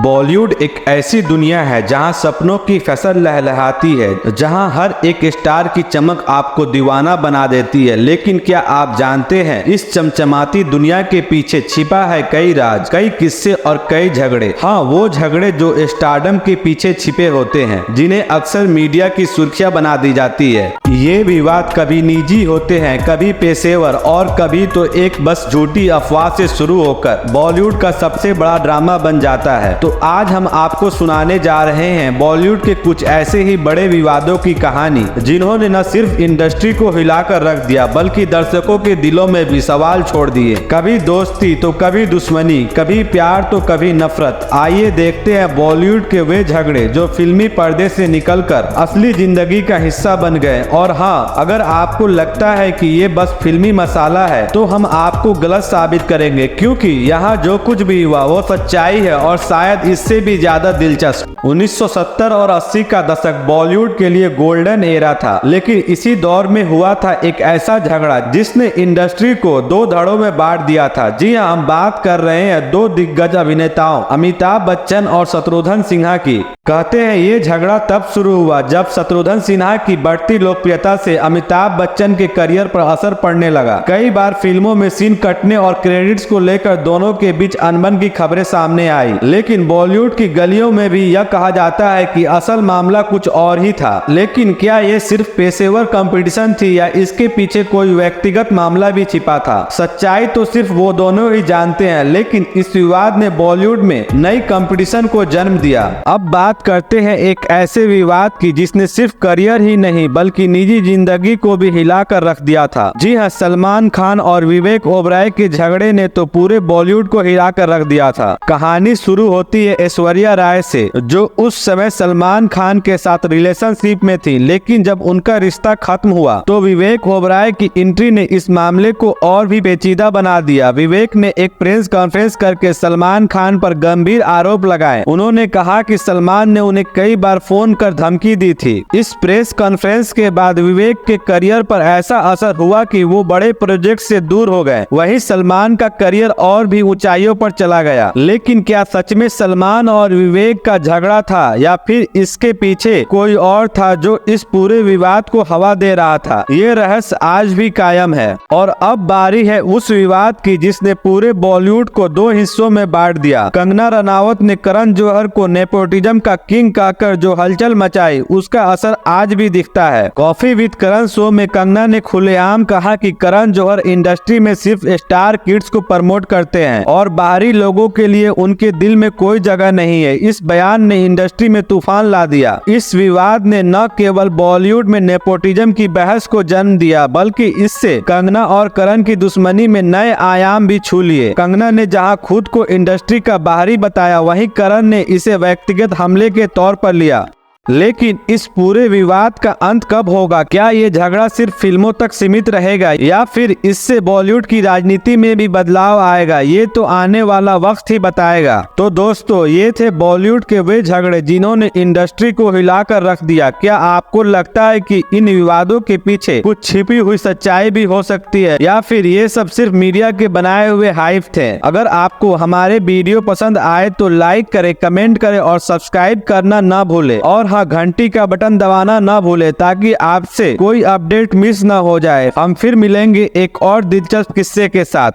बॉलीवुड एक ऐसी दुनिया है जहां सपनों की फसल लहलहाती है, जहां हर एक स्टार की चमक आपको दीवाना बना देती है। लेकिन क्या आप जानते हैं, इस चमचमाती दुनिया के पीछे छिपा है कई राज, कई किस्से और कई झगड़े। हाँ, वो झगड़े जो स्टारडम के पीछे छिपे होते हैं, जिन्हें अक्सर मीडिया की सुर्खियां बना दी जाती है। ये विवाद कभी निजी होते हैं, कभी पेशेवर और कभी तो एक बस झूठी अफवाह से शुरू होकर बॉलीवुड का सबसे बड़ा ड्रामा बन जाता है। तो आज हम आपको सुनाने जा रहे हैं बॉलीवुड के कुछ ऐसे ही बड़े विवादों की कहानी, जिन्होंने न सिर्फ इंडस्ट्री को हिलाकर रख दिया बल्कि दर्शकों के दिलों में भी सवाल छोड़ दिए। कभी दोस्ती तो कभी दुश्मनी, कभी प्यार तो कभी नफरत। आइए देखते हैं बॉलीवुड के वे झगड़े जो फिल्मी पर्दे से निकलकर असली जिंदगी का हिस्सा बन गए। और हाँ, अगर आपको लगता है कि ये बस फिल्मी मसाला है तो हम आपको गलत साबित करेंगे, क्योंकि यहाँ जो कुछ भी हुआ वो सच्चाई है और शायद इससे भी ज्यादा दिलचस्प। 1970 और 80 का दशक बॉलीवुड के लिए गोल्डन एरा था, लेकिन इसी दौर में हुआ था एक ऐसा झगड़ा जिसने इंडस्ट्री को दो धड़ों में बांट दिया था। जी हाँ, हम बात कर रहे हैं दो दिग्गज अभिनेताओं अमिताभ बच्चन और शत्रुघ्न सिन्हा की। कहते हैं ये झगड़ा तब शुरू हुआ जब शत्रुघ्न सिन्हा की बढ़ती लोकप्रियता से अमिताभ बच्चन के करियर पर असर पड़ने लगा। कई बार फिल्मों में सीन कटने और क्रेडिट्स को लेकर दोनों के बीच अनबन की खबरें सामने आई। लेकिन बॉलीवुड की गलियों में भी यह कहा जाता है कि असल मामला कुछ और ही था। लेकिन क्या ये सिर्फ पेशेवर कंपटीशन थी या इसके पीछे कोई व्यक्तिगत मामला भी छिपा था? सच्चाई तो सिर्फ वो दोनों ही जानते हैं, लेकिन इस विवाद ने बॉलीवुड में नई कंपटीशन को जन्म दिया। अब बात करते हैं एक ऐसे विवाद की जिसने सिर्फ करियर ही नहीं बल्कि निजी जिंदगी को भी हिलाकर रख दिया था। जी हाँ, सलमान खान और विवेक ओबराय के झगड़े ने तो पूरे बॉलीवुड को हिलाकर रख दिया था। कहानी शुरू होती है ऐश्वर्या राय से, जो उस समय सलमान खान के साथ रिलेशनशिप में थी। लेकिन जब उनका रिश्ता खत्म हुआ तो विवेक ओबराय की एंट्री ने इस मामले को और भी पेचीदा बना दिया। विवेक ने एक प्रेस कॉन्फ्रेंस करके सलमान खान पर गंभीर आरोप लगाए। उन्होंने कहा कि सलमान ने उन्हें कई बार फोन कर धमकी दी थी। इस प्रेस कॉन्फ्रेंस के बाद विवेक के करियर पर ऐसा असर हुआ कि वो बड़े प्रोजेक्ट से दूर हो गए। वहीं सलमान का करियर और भी ऊंचाइयों पर चला गया। लेकिन क्या सच में सलमान और विवेक का झगड़ा था या फिर इसके पीछे कोई और था जो इस पूरे विवाद को हवा दे रहा था? ये रहस्य आज भी कायम है। और अब बारी है उस विवाद की जिसने पूरे बॉलीवुड को दो हिस्सों में बांट दिया। कंगना रनावत ने करण जौहर को नेपोटिज्म का किंग कहकर जो हलचल मचाई, उसका असर आज भी दिखता है। कॉफी विद करण शो में कंगना ने खुलेआम कहा कि करण जौहर इंडस्ट्री में सिर्फ स्टार किड्स को प्रमोट करते हैं और बाहरी लोगों के लिए उनके दिल में कोई जगह नहीं है। इस बयान ने इंडस्ट्री में तूफान ला दिया। इस विवाद ने न केवल बॉलीवुड में नेपोटिज्म की बहस को जन्म दिया बल्कि इससे कंगना और करण की दुश्मनी में नए आयाम भी छू लिए। कंगना ने जहां खुद को इंडस्ट्री का बाहरी बताया, वहीं करण ने इसे व्यक्तिगत हमले के तौर पर लिया। लेकिन इस पूरे विवाद का अंत कब होगा? क्या ये झगड़ा सिर्फ फिल्मों तक सीमित रहेगा या फिर इससे बॉलीवुड की राजनीति में भी बदलाव आएगा? ये तो आने वाला वक्त ही बताएगा। तो दोस्तों, ये थे बॉलीवुड के वे झगड़े जिन्होंने इंडस्ट्री को हिलाकर रख दिया। क्या आपको लगता है कि इन विवादों के पीछे कुछ छिपी हुई सच्चाई भी हो सकती है या फिर ये सब सिर्फ मीडिया के बनाए हुए हाइप थे? अगर आपको हमारे वीडियो पसंद आए तो लाइक करें, कमेंट करें और सब्सक्राइब करना ना भूले। और हाँ, घंटी का बटन दबाना ना भूले ताकि आपसे कोई अपडेट मिस ना हो जाए। हम फिर मिलेंगे एक और दिलचस्प किस्से के साथ।